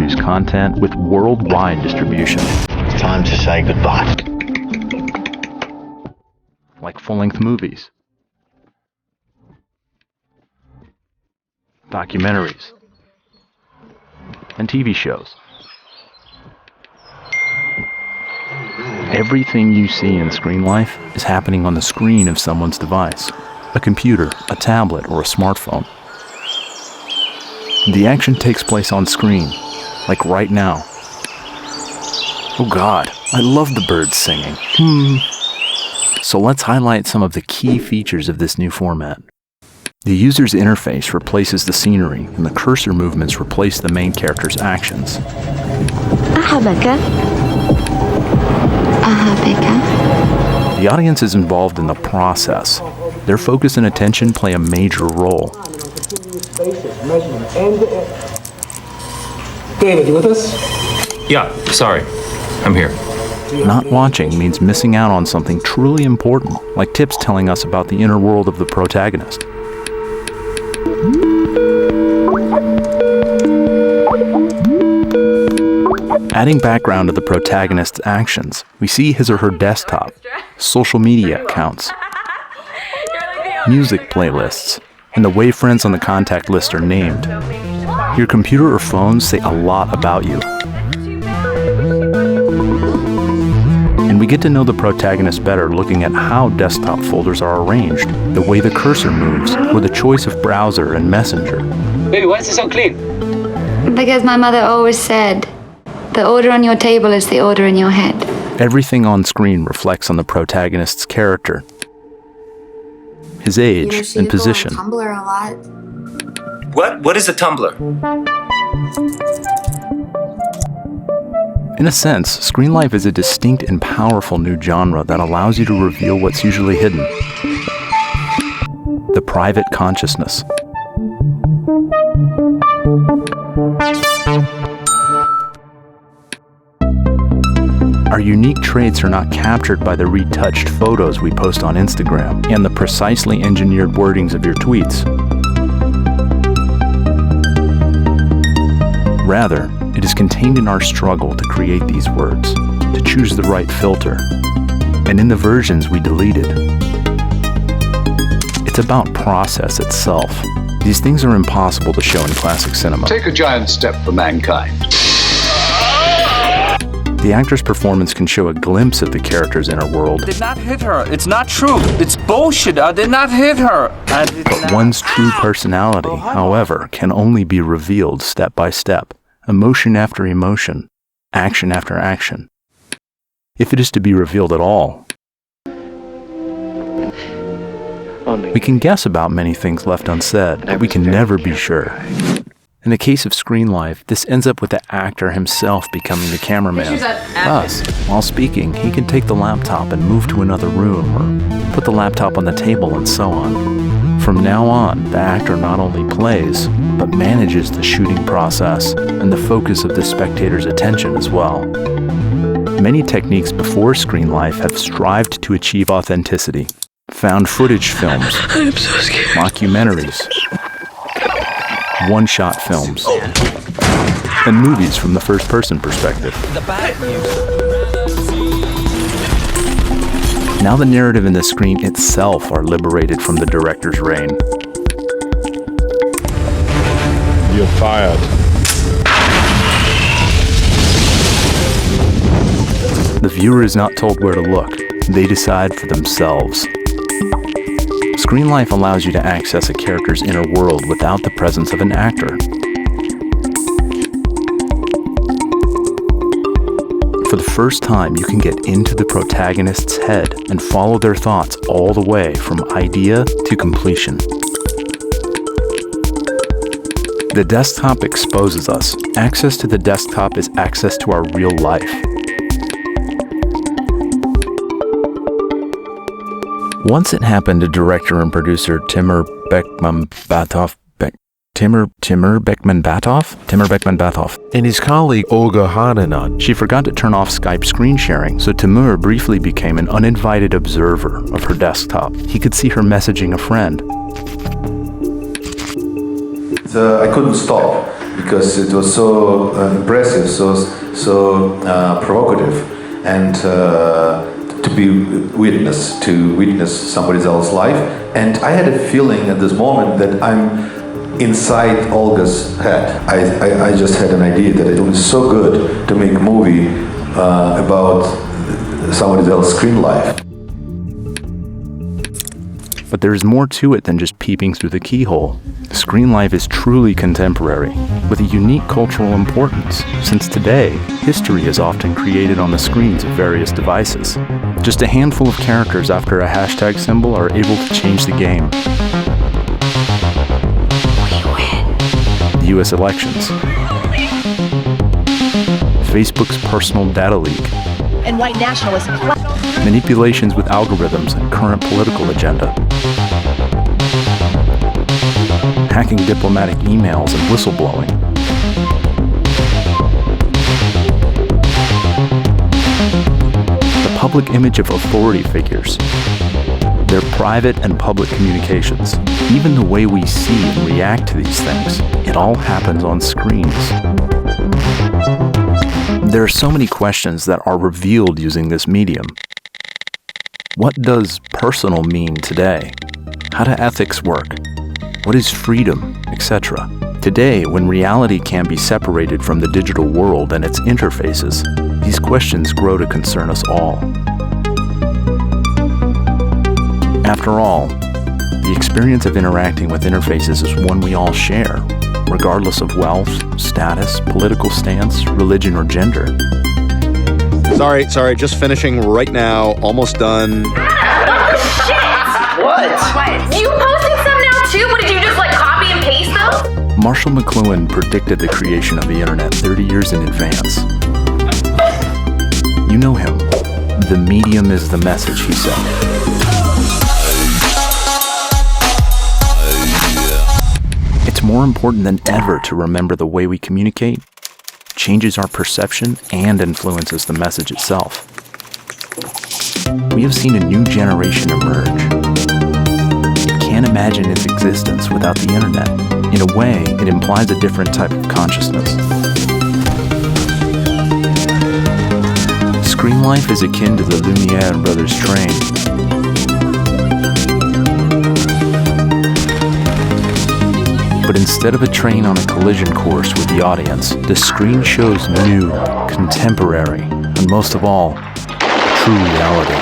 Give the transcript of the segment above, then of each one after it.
produce content with worldwide distribution. It's time to say goodbye. Like full-length movies, documentaries, and TV shows. Everything you see in Screenlife is happening on the screen of someone's device, a computer, a tablet, or a smartphone. The action takes place on screen, like right now. Oh God, I love the birds singing. So let's highlight some of the key features of this new format. The user's interface replaces the scenery, and the cursor movements replace the main character's actions. The audience is involved in the process. Their focus and attention play a major role. David, you with us? Yeah, sorry. I'm here. Not watching means missing out on something truly important, like tips telling us about the inner world of the protagonist. Adding background to the protagonist's actions, we see his or her desktop, social media accounts, music playlists, and the way friends on the contact list are named. Your computer or phone say a lot about you. And we get to know the protagonist better looking at how desktop folders are arranged, the way the cursor moves, or the choice of browser and messenger. Baby, why is it so clean? Because my mother always said, the order on your table is the order in your head. Everything on screen reflects on the protagonist's character, his age and position. Tumblr a lot. What is a Tumblr? In a sense, Screenlife is a distinct and powerful new genre that allows you to reveal what's usually hidden. The private consciousness. Our unique traits are not captured by the retouched photos we post on Instagram and the precisely engineered wordings of your tweets. Rather, it is contained in our struggle to create these words, to choose the right filter, and in the versions we deleted. It's about process itself. These things are impossible to show in classic cinema. Take a giant step for mankind. The actor's performance can show a glimpse of the character's inner world. I did not hit her. It's not true. It's bullshit. I did not hit her. But one's true personality, however, can only be revealed step by step, emotion after emotion, action after action. If it is to be revealed at all. We can guess about many things left unsaid, but we can never be sure. In the case of Screenlife, this ends up with the actor himself becoming the cameraman. Thus, while speaking, he can take the laptop and move to another room, or put the laptop on the table and so on. From now on, the actor not only plays, but manages the shooting process and the focus of the spectator's attention as well. Many techniques before Screenlife have strived to achieve authenticity. Found footage films, mockumentaries, one-shot films, and movies from the first-person perspective. Now the narrative and the screen itself are liberated from the director's reign. You're fired. The viewer is not told where to look. They decide for themselves. Screenlife allows you to access a character's inner world without the presence of an actor. For the first time, you can get into the protagonist's head and follow their thoughts all the way from idea to completion. The desktop exposes us. Access to the desktop is access to our real life. Once it happened to director and producer Timur Bekmambetov and his colleague Olga Hananot. She forgot to turn off Skype screen sharing, so Timur briefly became an uninvited observer of her desktop. He could see her messaging a friend. I couldn't stop because it was so impressive, so provocative, and to witness somebody else's life. And I had a feeling at this moment that I'm inside Olga's head. I just had an idea that it was so good to make a movie about somebody else's screen life. But there is more to it than just peeping through the keyhole. Screenlife is truly contemporary, with a unique cultural importance, since today, history is often created on the screens of various devices. Just a handful of characters after a hashtag symbol are able to change the game. The US elections, Facebook's personal data leak, and white nationalism, manipulations with algorithms and current political agenda, hacking diplomatic emails and whistleblowing, the public image of authority figures, their private and public communications, even the way we see and react to these things, it all happens on screens. There are so many questions that are revealed using this medium. What does personal mean today? How do ethics work? What is freedom, etc.? Today, when reality can be separated from the digital world and its interfaces, these questions grow to concern us all. After all, the experience of interacting with interfaces is one we all share, regardless of wealth, status, political stance, religion, or gender. Sorry, just finishing right now, almost done. Shit! What? You posted some now too? What, did you just like copy and paste them? Marshall McLuhan predicted the creation of the internet 30 years in advance. You know him. The medium is the message, he said. It's more important than ever to remember the way we communicate changes our perception and influences the message itself. We have seen a new generation emerge. You can't imagine its existence without the internet. In a way, it implies a different type of consciousness. Screenlife is akin to the Lumiere brothers' train. But instead of a train on a collision course with the audience, the screen shows new, contemporary, and most of all, true reality.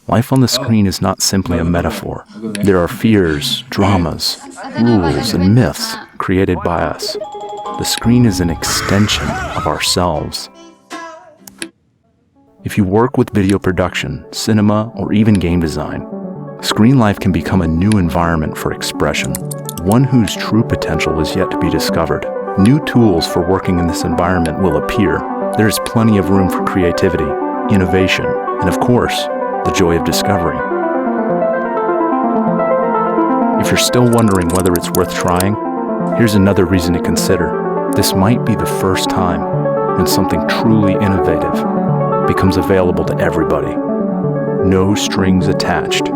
Life on the screen is not simply a metaphor. There are fears, dramas, rules, and myths created by us. The screen is an extension of ourselves. If you work with video production, cinema, or even game design, Screenlife can become a new environment for expression, one whose true potential is yet to be discovered. New tools for working in this environment will appear. There is plenty of room for creativity, innovation, and of course, the joy of discovery. If you're still wondering whether it's worth trying, here's another reason to consider. This might be the first time when something truly innovative becomes available to everybody. No strings attached.